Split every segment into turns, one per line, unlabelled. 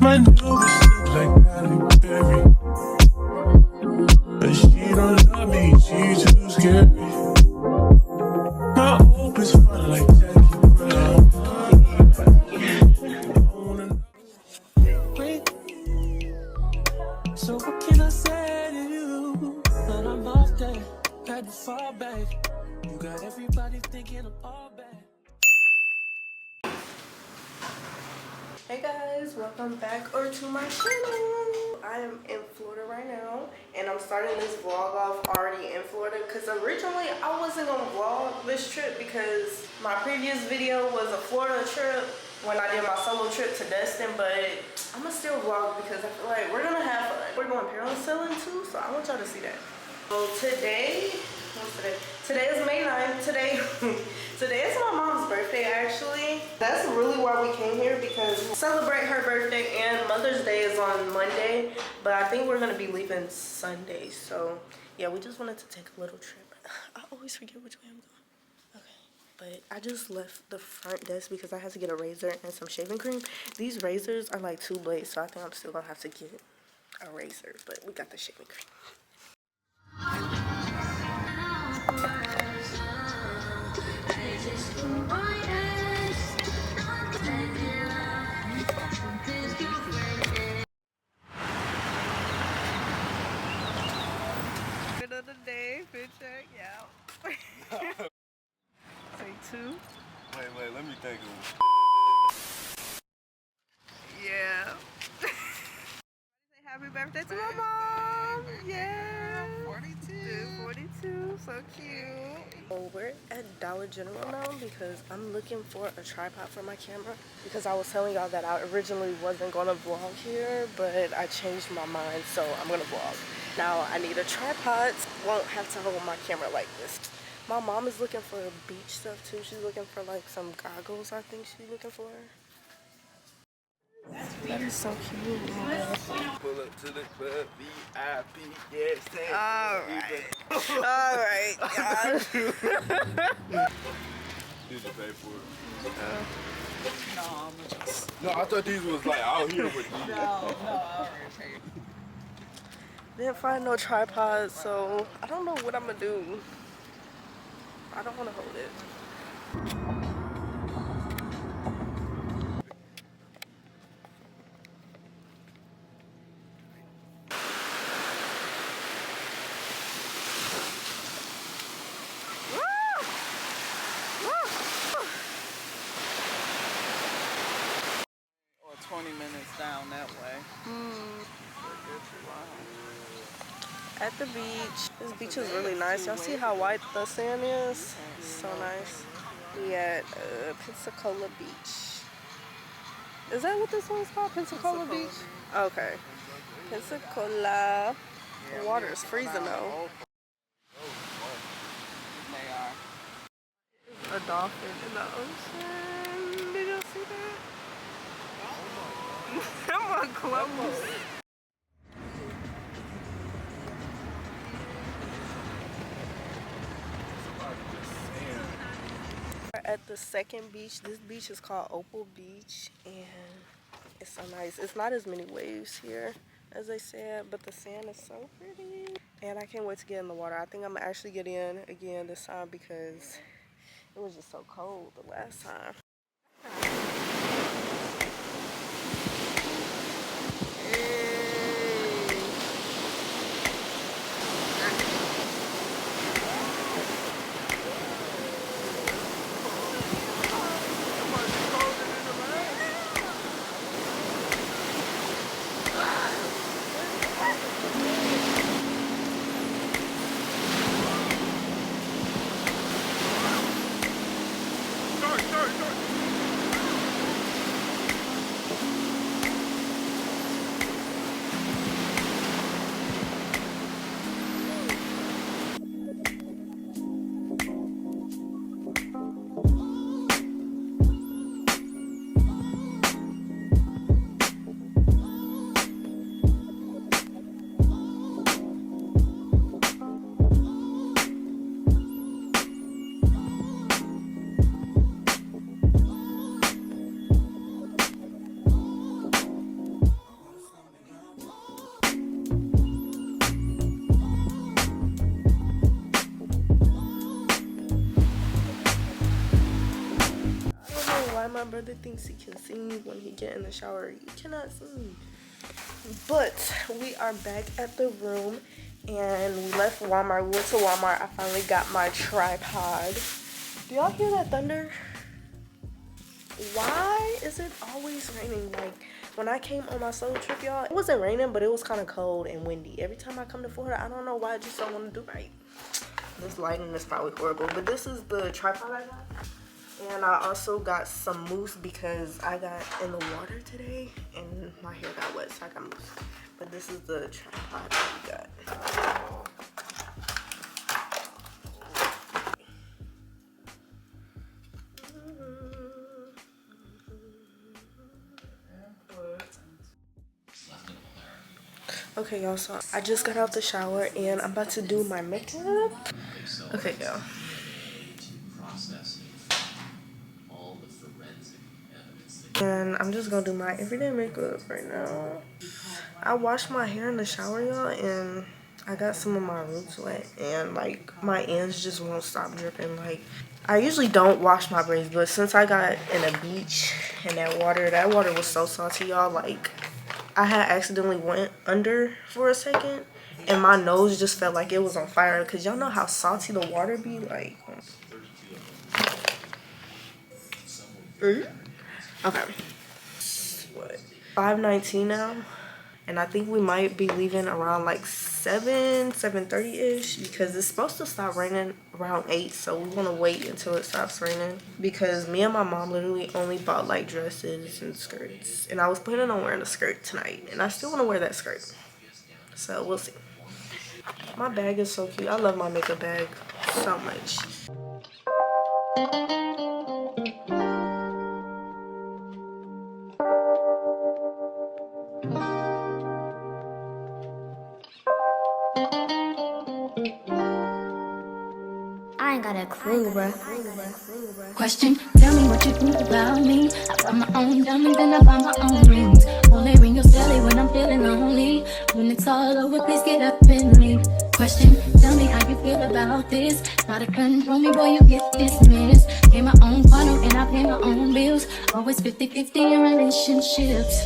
My new bitch look like Halle Berry, but she don't love me, she too scary. My old bitch fun like Jackie Brown. So what can I say to you? But I'm off there, had to fall back. You got everybody thinking I'm all bad.
Hey guys, welcome back to my channel. I am in Florida right now and I'm starting this vlog off already in Florida because originally I wasn't gonna vlog this trip because my previous video was a Florida trip when I did my solo trip to Destin, but I'm gonna still vlog because I feel like we're gonna have fun. We're going parasailing too, so I want y'all to see that. So today, what's today? Today is May 9th. Today is my mom's birthday actually. That's really why we came here, because we celebrate her birthday and Mother's Day is on Monday, but I think we're gonna be leaving Sunday. So yeah, we just wanted to take a little trip. I always forget which way I'm going. Okay, but I just left the front desk because I had to get a razor and some shaving cream. These razors are like 2 blades, so I think I'm still gonna have to get a razor, but we got the shaving cream. End of the day, fit check, yeah. Take 2.
Wait, let me think of it.
Yeah. Say happy birthday to my mom. Yeah. 42. So cute. Well, we're at Dollar General now because I'm looking for a tripod for my camera, because I was telling y'all that I originally wasn't going to vlog here, but I changed my mind, so I'm going to vlog. Now I need a tripod. Won't have to hold my camera like this. My mom is looking for beach stuff too. She's looking for like some goggles, I think she's looking for. That is so cute.
Pull up to the club, VIP, yes,
Alright, guys.
Did you pay for it? No, I thought these was like out here with these.
No, I already paid.
Didn't find no tripod, so I don't know what I'm gonna do. I don't want to hold it.
Or 20 minutes down that way.
At the beach. This beach is really nice. Y'all see how white the sand is? So nice. We at Pensacola Beach. Is that what this one's called? Pensacola Beach? Okay. Pensacola. The water is freezing though.
They are.
A dolphin in the ocean. Did y'all see that? I'm on close. At the second beach. This beach is called Opal Beach and it's so nice. It's not as many waves here as they said, but the sand is so pretty and I can't wait to get in the water. I think I'm gonna actually get in again this time because it was just so cold the last time. brother thinks he can sing when he get in the shower. You cannot sing. But we are back at the room, and we left Walmart. We went to Walmart. I finally got my tripod. Do y'all hear that thunder? Why is it always raining? Like, when I came on my solo trip, y'all, it wasn't raining, but it was kind of cold and windy. Every time I come to Florida, I don't know why I just don't want to do right. This lighting is probably horrible, but this is the tripod I got. And I also got some mousse because I got in the water today and my hair got wet, so I got mousse. But this is the tripod that we got. Okay, y'all, so I just got out the shower and I'm about to do my makeup. Okay, y'all. And I'm just gonna do my everyday makeup right now. I washed my hair in the shower, y'all, and I got some of my roots wet, and like my ends just won't stop dripping. Like, I usually don't wash my braids, but since I got in a beach and that water was so salty, y'all. Like, I had accidentally went under for a second and my nose just felt like it was on fire, because y'all know how salty the water be. Like, okay, what, 5:19 now, and I think we might be leaving around like 7:30ish, because it's supposed to stop raining around 8, so we want to wait until it stops raining, because me and my mom literally only bought like dresses and skirts, and I was planning on wearing a skirt tonight, and I still want to wear that skirt, so we'll see. My bag is so cute. I love my makeup bag so much.
I ain't got a clue, bruh.
Question, tell me what you think about me. I buy my own diamonds and I buy my own rings. Only ring your celly when I'm feeling lonely. When it's all over, please get up and leave. Question, tell me how you feel about this. Try to control me, boy, you get dismissed. Pay my own funnel and I pay my own bills. Always 50-50 in relationships.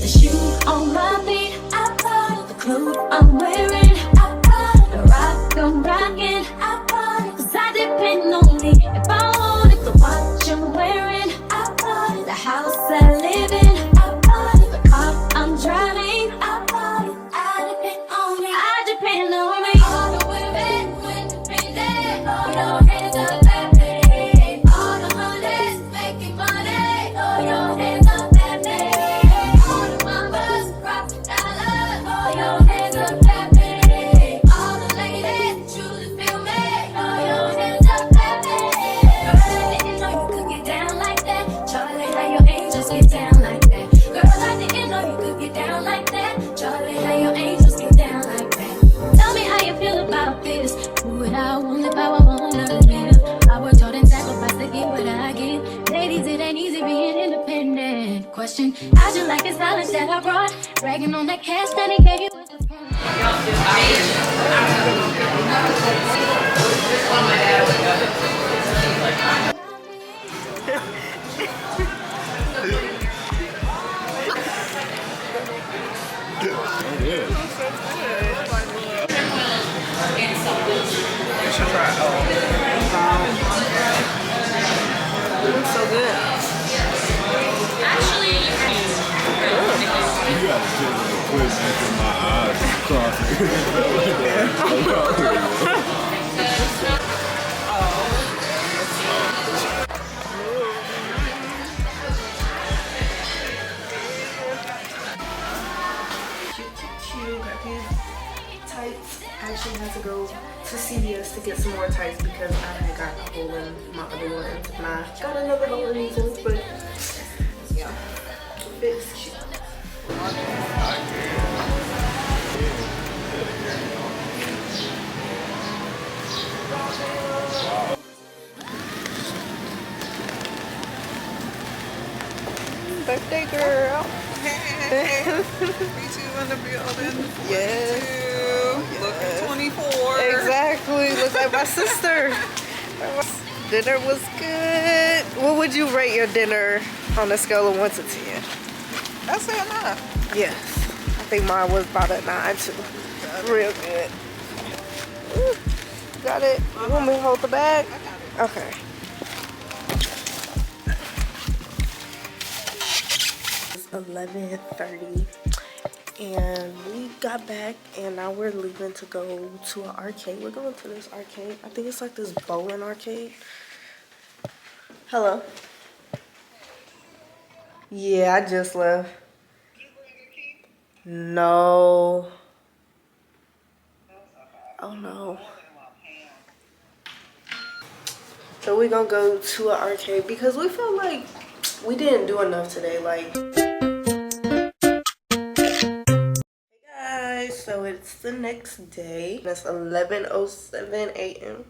The shoe on my feet, I bought it. The clothes I'm wearing, I bought it. The rock I'm rocking, I bought it. 'Cause I depend on me. If I wanted the watch I'm wearing, I bought it. The house I live in, I bought it. The car I'm driving, I bought it. I depend on me. I depend on me. All the women independent. All your hands up, baby. All the honeys making money. All your hands up, baby. All the mamas dropping dollars. All your hands up, baby. All the ladies truly feel me. All your hands up, baby. Girl, I didn't know you could get down like that. Charlie, how your angels get down like that. Girl, I didn't know you could get down like that. Charlie, how your angels get down like that. Tell me how you feel about this. Do what I want, live how I wanna live. I worked hard and sacrificed to get what I get. Ladies, it ain't easy being independent. Question, how'd you like his knowledge that I brought? Bragging on that cash that he gave you with the phone.
You should try it.
It looks so good.
You gotta sit in the quiz making my eyes
Cute. Got these tights. I actually had to go to CVS to get some more tights because I had got a hole in my other ones. And I got another hole in these ones, but yeah, it's cute. Birthday girl.
Me too in the building.
Yes.
Look at 24.
Exactly. Look like my sister. Dinner was good. What would you rate your dinner? On a scale of 1 to 10.
That's it, 9.
Yes. I think mine was about a 9 too. Real good. Ooh, got it. You want me to hold the bag? Okay. It's 11:30 and we got back and now we're leaving to go to an arcade. We're going to this arcade. I think it's like this bowling arcade. Hello. Yeah, I just left. No. Oh no. So we're gonna go to an arcade because we feel like we didn't do enough today. Like, hey guys, so it's the next day. It's 11:07 a.m.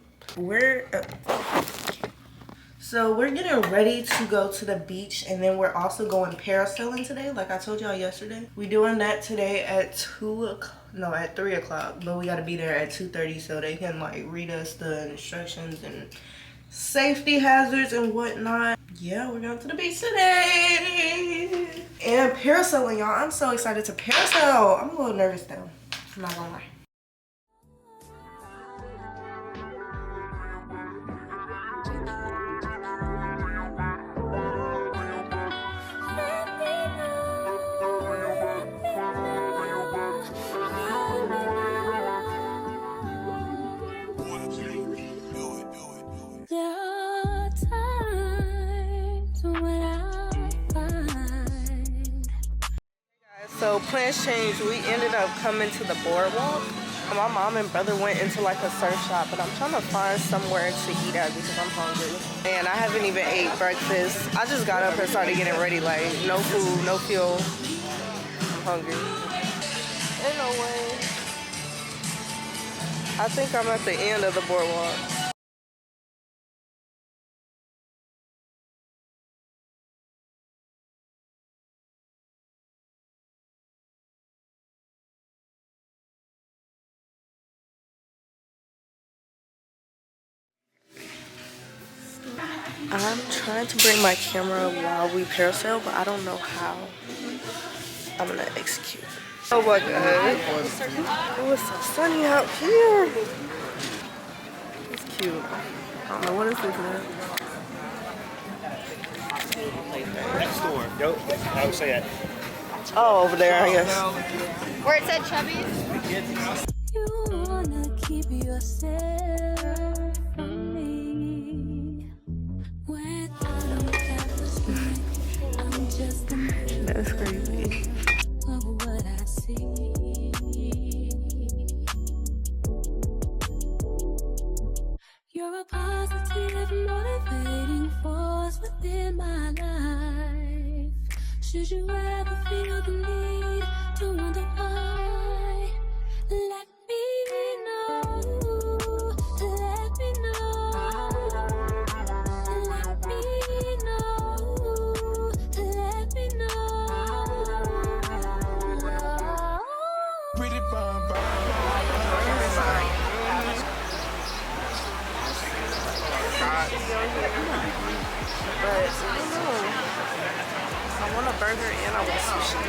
So we're getting ready to go to the beach, and then we're also going parasailing today, like I told y'all yesterday. We're doing that today at 3 o'clock, but we gotta be there at 2:30 so they can like read us the instructions and safety hazards and whatnot. Yeah, we're going to the beach today. And parasailing, y'all. I'm so excited to parasail. I'm a little nervous though, I'm not gonna lie. So plans changed. We ended up coming to the boardwalk. My mom and brother went into like a surf shop, but I'm trying to find somewhere to eat at because I'm hungry. And I haven't even ate breakfast. I just got up and started getting ready, like no food, no fuel. I'm hungry. Ain't no way. I think I'm at the end of the boardwalk. I'm trying to bring my camera while we parasail, but I don't know how I'm gonna execute. Oh my god. Oh, it's so sunny out here. It's cute. I don't know, what is this, man?
Store. Yep, I would say that.
Oh, over there, I guess.
Where it said Chubby's?
You wanna keep yourself from me. When I don't have to speak, I'm just a man
That's crazy.
of what I see. You're a positive, motivating force within my life. Should you ever feel the need to wonder why, let me know. Let me know. Let me know. Let me know.
Pretty bomb.
But I don't know. I want a burger and I want sushi.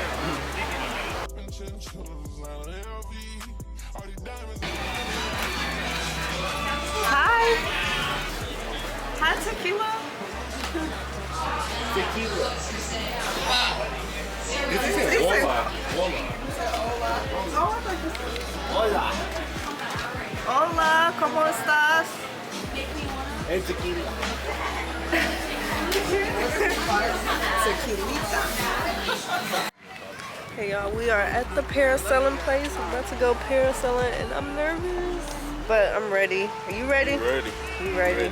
Hi. Hi, tequila.
Tequila.
Did you say
Hola.
Hola. Hola, ¿cómo estás?
And tequila.
Tequilita. Hey y'all, we are at the parasailing place. I'm about to go parasailing and I'm nervous, but I'm ready. Are you ready?
Ready.
You ready?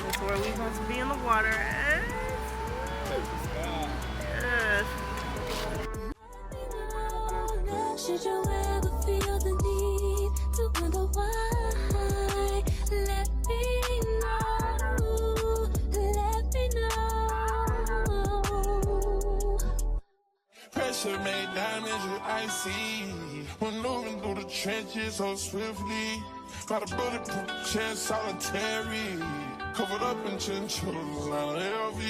That's where we want to be in the water. Yes.
Should you ever feel the need to wonder why, let me know. Let me know.
Pressure made diamonds with icy. Maneuvering through the trenches so swiftly. Got a bulletproof chest, solitary. Covered up in chinchillas, LV.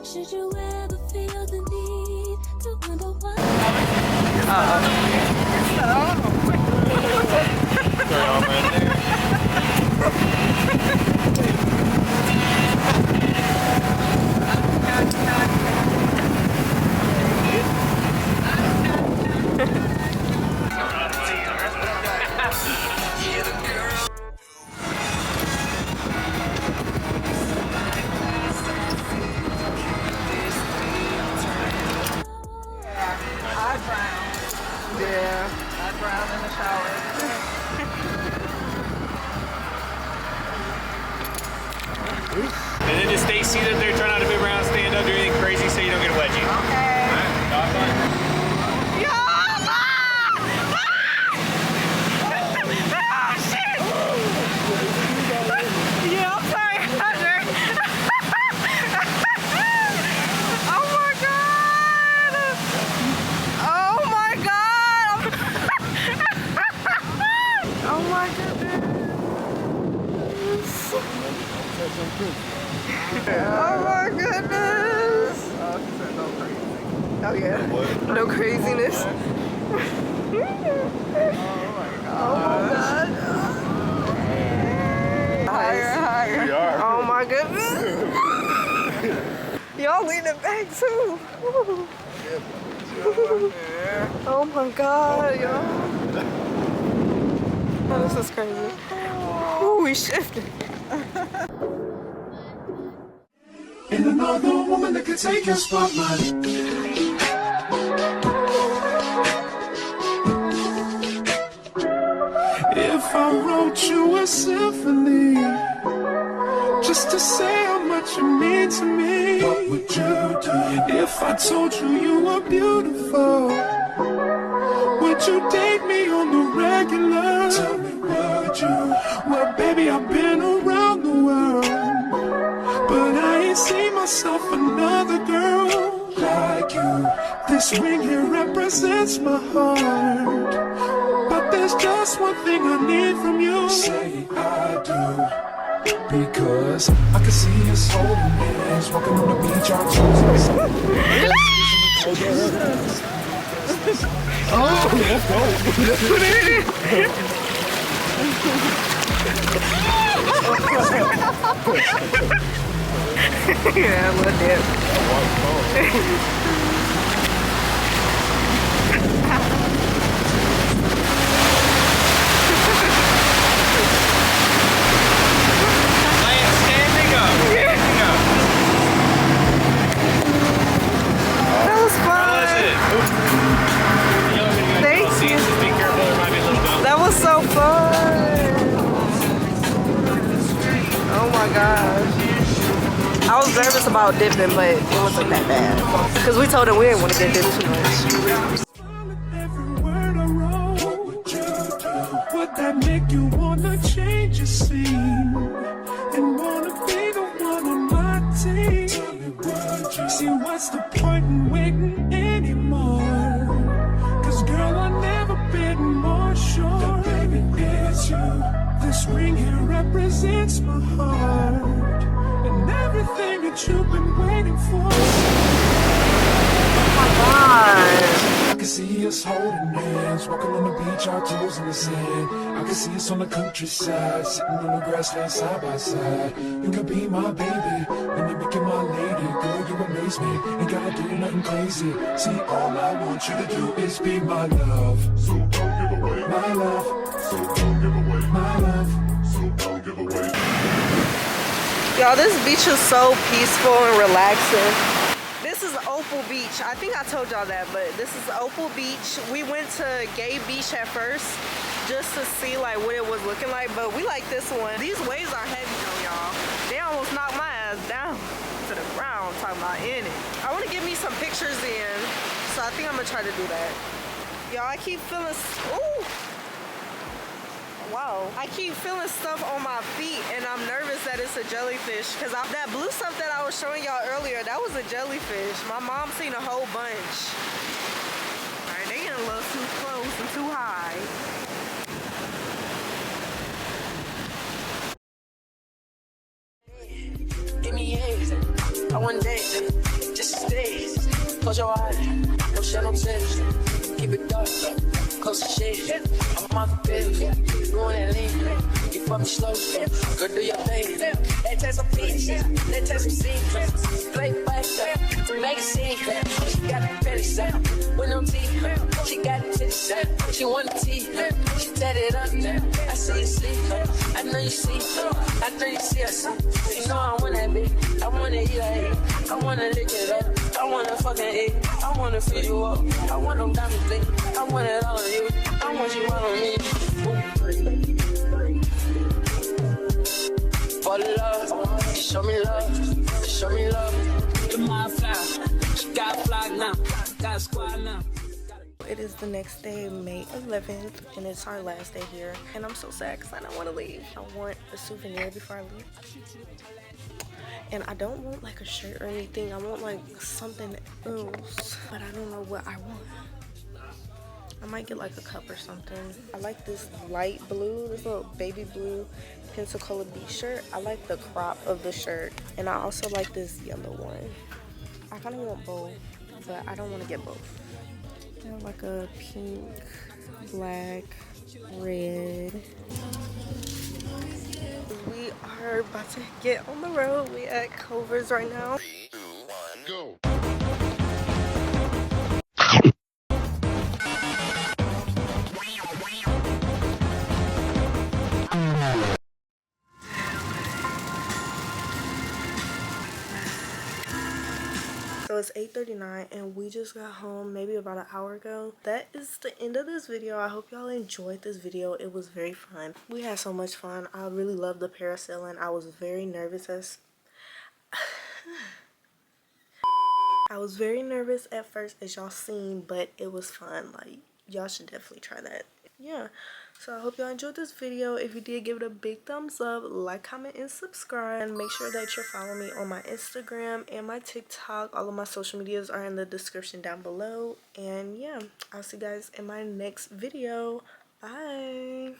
Should you ever feel the need to wonder why?
Yeah.
I drowned in the shower.
And then just stay seated there, try not to move around, stand up, do anything crazy so you don't get a wedgie.
Okay.
Alright, fun.
Oh my goodness! Oh, he said no crazy. Oh yeah. What? No craziness. Oh my god. Higher, higher.
We are.
Oh my goodness. Y'all leaning back too. Oh my god, y'all. Oh, this is crazy. Ooh, we shifted.
Ain't another woman that can take your spotlight. If I wrote you a symphony, just to say how much you mean to me, what would you do? If I told you you were beautiful, would you date me on the regular? Tell me, would you? Well, baby, I've been around the world, but I ain't seen myself another girl like you. This ring here represents my heart, but there's just one thing I need from you. Say I do, because I can see us holding hands, walking on the beach, our toes in the sand. Oh, let's go.
Yeah, I love that.
Standing up.
That was fun.
How was it?
Thank you.
Just be careful, there might be a little bump.
That was so fun. Oh my gosh. I was nervous about dipping, but it wasn't that bad. Because we told her we didn't want to get dipped too much.
Every word I wrote, what would you do? Would that make you wanna change your scene and wanna be the one on my team? Tell me, would you? See, what's the point in waiting anymore? Cause girl, I've never been more sure that baby it's you. This ring here represents my heart and everything that you've been waiting for.
Oh my God.
I can see us holding hands, walking on the beach, our toes in the sand. I can see us on the countryside, sitting on the grassland side by side. You could be my baby, when you make it my lady. Girl, you amaze me, ain't gotta do nothing crazy. See, all I want you to do is be my love. So don't give away my love. So don't give away my love. So don't give away.
Y'all, this beach is so peaceful and relaxing. This is Opal Beach. I think I told y'all that, but this is Opal Beach. We went to Gay Beach at first just to see like what it was looking like, but we like this one. These waves are heavy though, y'all. They almost knocked my ass down to the ground, talking about in it. I want to get me some pictures in, so I think I'm gonna try to do that. Y'all, I keep feeling, ooh. Wow. I keep feeling stuff on my feet and I'm nervous that it's a jellyfish because that blue stuff that I was showing y'all earlier, that was a jellyfish. My mom seen a whole bunch. All right, they getting a little too close and too high.
Give me hands, I want dance, just stay. Close your eyes, no shed, no tears. Keep it dark, close the shade. I'm off the pills, you want that lean. You fuck me slow, girl, do your thing. Let's take some peace, let's take some scenes. Play back, make a scene. She got the belly sound, with no teeth. She got the titties, she want the teeth. She tat it up, I see you sleep. I know you see, I know you see us. You know I want that bitch, I wanna eat like I wanna lick it up, I wanna fucking eat, I wanna fill you up, I want them diamonds bling, I want it all on you, I want you all on me. For love, show me love, show me love. You're my flower, she got a flag now, got a squad now.
It is the next day, May 11th, and it's our last day here. And I'm so sad because I don't want to leave. I want a souvenir before I leave. And I don't want like a shirt or anything. I want like something else, but I don't know what I want. I might get like a cup or something. I like this light blue, this little baby blue Pensacola beach shirt. I like the crop of the shirt. And I also like this yellow one. I kind of want both, but I don't want to get both. I have like a pink, black, red. We are about to get on the road. We at Culver's right now.
3, 2, 1, go.
So it's 8:39 and we just got home maybe about an hour ago. That is the end of this video. I hope y'all enjoyed this video. It was very fun. We had so much fun. I really loved the parasailing. I was very nervous at first, as y'all seen, but it was fun. Like, y'all should definitely try that. Yeah, so I hope y'all enjoyed this video. If you did, give it a big thumbs up, like, comment, and subscribe. And make sure that you're following me on my Instagram and my TikTok. All of my social medias are in the description down below. And yeah, I'll see you guys in my next video. Bye.